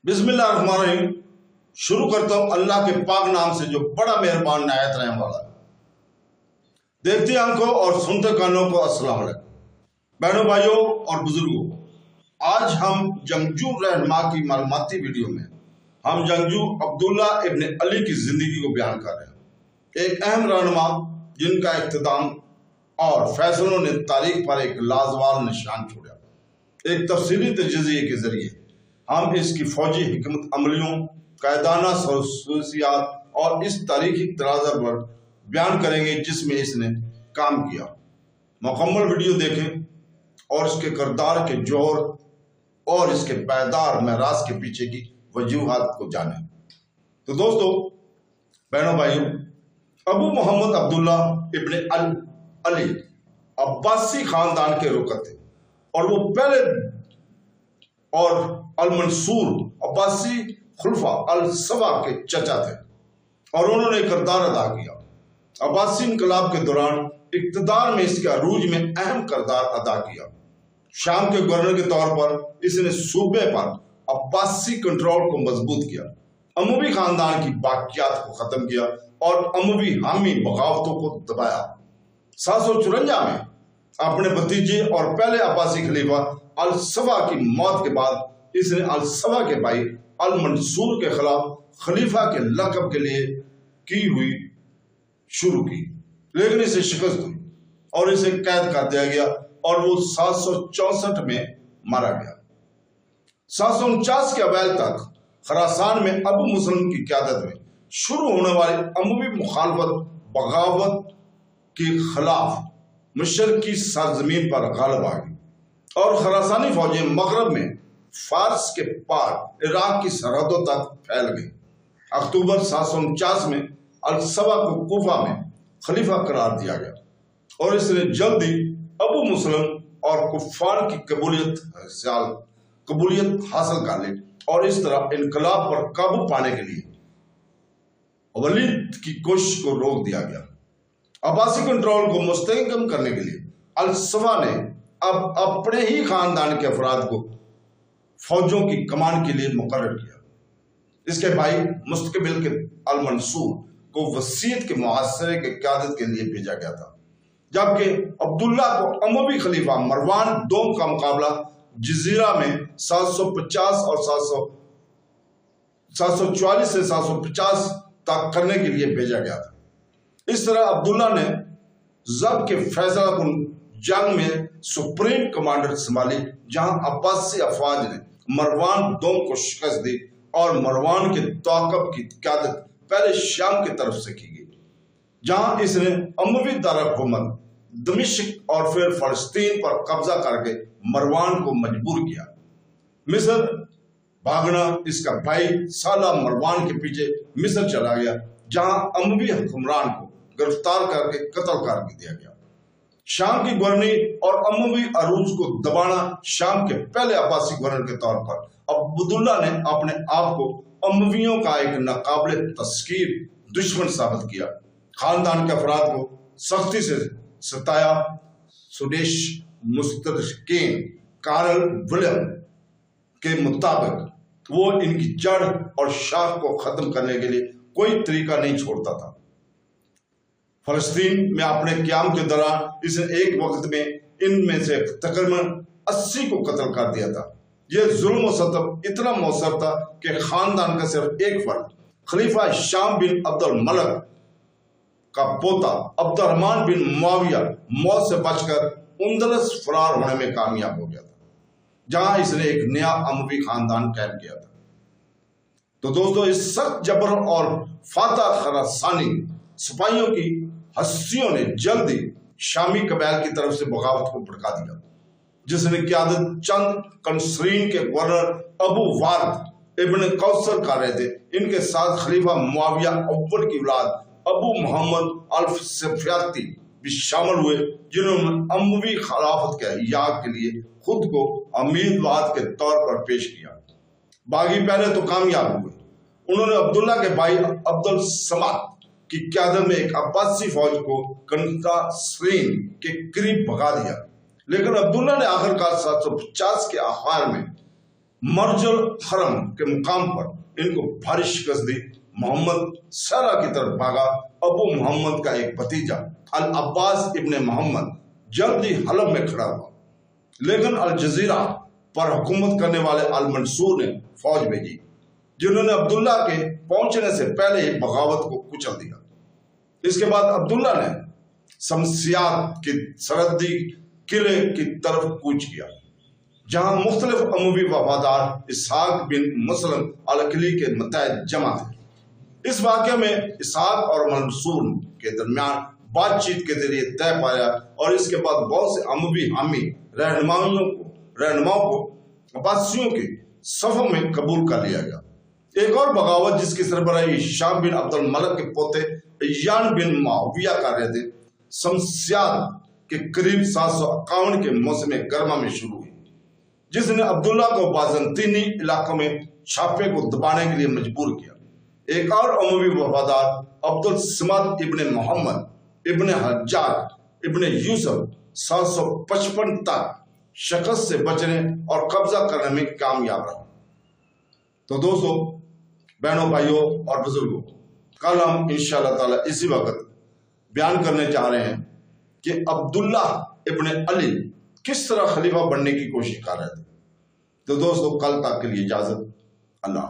बिस्मिल्लाहिर्रहमानिर्रहीम। शुरू करता हूं अल्लाह के पाक नाम से जो बड़ा मेहरबान निहायत रहम वाला है। देखती आंखों और सुनते कानों को अस्सलाम वालेकुम। बहनों, भाइयों और बुजुर्गों, आज हम जंगजू रहनुमा की मालूमाती वीडियो में हम जंगजू अब्दुल्ला इब्न अली की जिंदगी को बयान कर रहे हैं। एक अहम रहनुमा जिनका इख्तिताम और फैसलों ने तारीख पर एक लाजवाब निशान छोड़ा। एक तफसीली तजज़िये के जरिए हम इसकी फौजी हिकमत अमलियों, कायदाना खसूसियात और इस तारीखी तराजा पर बयान करेंगे जिसमें इसने काम किया। मुकम्मल वीडियो देखें और इसके किरदार के जोर और इसके पायदार महराज के पीछे की वजूहात को जानें। तो दोस्तों, बहनों भाइयों, अबू मोहम्मद अब्दुल्ला इब्न अली अब्बासी खानदान के रुकन थे और वो पहले और अल-मंसूर अब्बासी खुलफा अल-सबा के चचा थे और उन्होंने किरदार अदा किया। अब्बासी इनकलाब के दौरान इक्तदार में इसके अरूज में अहम किरदार अदा किया। शाम के गवर्नर के तौर पर इसने सूबे पर अब्बासी कंट्रोल को मजबूत किया, अमवी खानदान की बाकियात को खत्म किया और अमवी हामी बगावतों को दबाया। 754 में अपने भतीजे और पहले अब्बासी खलीफा अल-सबा की मौत के बाद इसने अल-सबा के भाई अल-मंसूर के खिलाफ खलीफा के लक़ब के लिए की हुई शुरू की, लेकिन इसे शिकस्त हुई और इसे कैद कर दिया गया और वो 764 में मारा गया। 749 के अवैल तक खरासान में अबू मुस्लिम की क़यादत में शुरू होने वाली अमवी मुखालफत बगावत के खिलाफ मशरकी सरजमीन पर गालिब आ गई और खरासानी फौजें मगरब में फारस के पार इराक की सरहदों तक फैल गई। अक्टूबर 749 में अल-सबा को कूफा में खलीफा करार दिया गया और इसने जल्दी अबू मुस्लिम और कुफार की कबूलियत हासिल कर ली और इस तरह इनकलाब पर काबू पाने के लिए वलीद की कोशिश को रोक दिया गया। अब्बासी कंट्रोल को मुस्तहकम करने के लिए अल-सबा ने अब अपने ही खानदान के अफराद को फौजों की कमान के लिए मुकर्रर किया। इसके भाई मुस्तकबिल के अल-मंसूर को वसीयत के मुआसरे के क़यादत के लिए भेजा गया था, जबकि अब्दुल्ला को अमवी खलीफा मरवान दोम का मुकाबला जजीरा में 750 और 744 से 750 तक करने के लिए भेजा गया था। इस तरह अब्दुल्ला ने जब के फैसलाकुन जंग में सुप्रीम कमांडर संभाली, जहां अब्बासी अफवाज ने मरवान दोम को शिकस्त दी और मरवान के ताकब की क़यादत पहले शाम की तरफ से की गई, जहां इसने अमवी दारकूमत दमिश्क और फिर फलस्तीन पर कब्जा करके मरवान को मजबूर किया। मिस्र भागना इसका भाई साला मरवान के पीछे मिस्र चला गया, जहां अमवी हुक्मरान को गिरफ्तार करके कत्ल कर दिया गया। शाम की गवर्नरी और अमवी अरूज को दबाना शाम के पहले अब्बासी गवर्नर के तौर पर अब्दुल्ला ने अपने आप को अमवियों का एक नाकाबिले तस्कीर दुश्मन साबित किया। खानदान के अफराद को सख्ती से सताया। सुदेश मुस्तशरीकीन कार्ल विलियम के मुताबिक वो इनकी जड़ और शाख को खत्म करने के लिए कोई तरीका नहीं छोड़ता था। फलस्तीन में अपने क़याम के दौरान इसने एक वक्त में इनमें से तकरीबन 80 को कत्ल कर दिया था। यह जुल्म व सतम इतना मौसर था कि खानदान का सिर्फ एक फर्द खलीफा शाम बिन अब्दुल मलक का पोता अब्दुर्रहमान बिन मुआविया मौत से बचकर उंदलस फरार होने में कामयाब हो गया था, जहां इसने एक नया अमवी खानदान कायम किया था। तो दोस्तों, इस सख्त जबर और फाता खरासानी सिपाहियों की हस्तियों ने जल्दी शामी कबाइल की तरफ से बगावत को भड़का दिया, जिसने क़यादत चंद कंसरीन के गवर्नर अबू वार्द इब्न कौसर कर रहे थे। इनके साथ खलीफा मुआविया अव्वल की औलाद अबू मोहम्मद अल-सफियाती भी शामिल हुए, जिन्होंने अमवी खिलाफत के याद के लिए खुद को उम्मीदवार के तौर पर पेश किया। बागी पहले तो कामयाब हुए। उन्होंने अब्दुल्ला के भाई अब्दुल समाद की क़यादत में एक अब्बासी फौज को कंसरीन के करीब भगा दिया, लेकिन अब्दुल्ला ने आखिरकार 750 के आखिर में मर्जुल हरम के मुकाम पर इनको भारी शिकस्त दी। मोहम्मद सरा की तरफ भागा। अबू मोहम्मद का एक भतीजा अल अब्बास इब्ने मोहम्मद जल्दी हलब में खड़ा हुआ, लेकिन अल जजीरा पर हुकूमत करने वाले अल मंसूर ने फौज भेजी, जिन्होंने अब्दुल्ला के पहुंचने से पहले ही बगावत को कुचल दिया। इसके बाद अब्दुल्ला ने शमसियात की सरहदी किले की तरफ कूच किया, जहां मुख्तलिफ अमवी वफादार इसहाक बिन मुसलम अल-अकली के मतहत जमा थे। इस वाक़े में इसहाक और मंसूर के दरमियान बातचीत के जरिए तय पाया और इसके बाद बहुत से अमवी हामी रहनुमाओं को अब्बासियों के सफ़ों में कबूल कर लिया गया। एक और बगावत जिसकी सरबराही हिशाम बिन अब्दुल मलिक के पोते अय्यान बिन मुआविया कर रहे थे, शमसियात के करीब 751 के मौसम गर्मा में शुरू हुई, जिसने अब्दुल्ला को बाज़ंतीनी इलाकों में छापे को दबाने के लिए मजबूर किया। एक और अमवी वफादार अब्दुल समद इब्ने मोहम्मद इब्ने हज्जाज इब्ने यूसुफ 755 तक शिकस्त से बचने और कब्जा करने में कामयाब रहा। तो दोस्तों, बहनों, भाइयों और बुजुर्गों, कल हम इंशाअल्लाह ताला इसी वक्त बयान करने चाह रहे हैं कि अब्दुल्ला इब्ने अली किस तरह खलीफा बनने की कोशिश कर रहे थे। तो दोस्तों, कल तक के लिए इजाजत। अल्लाह।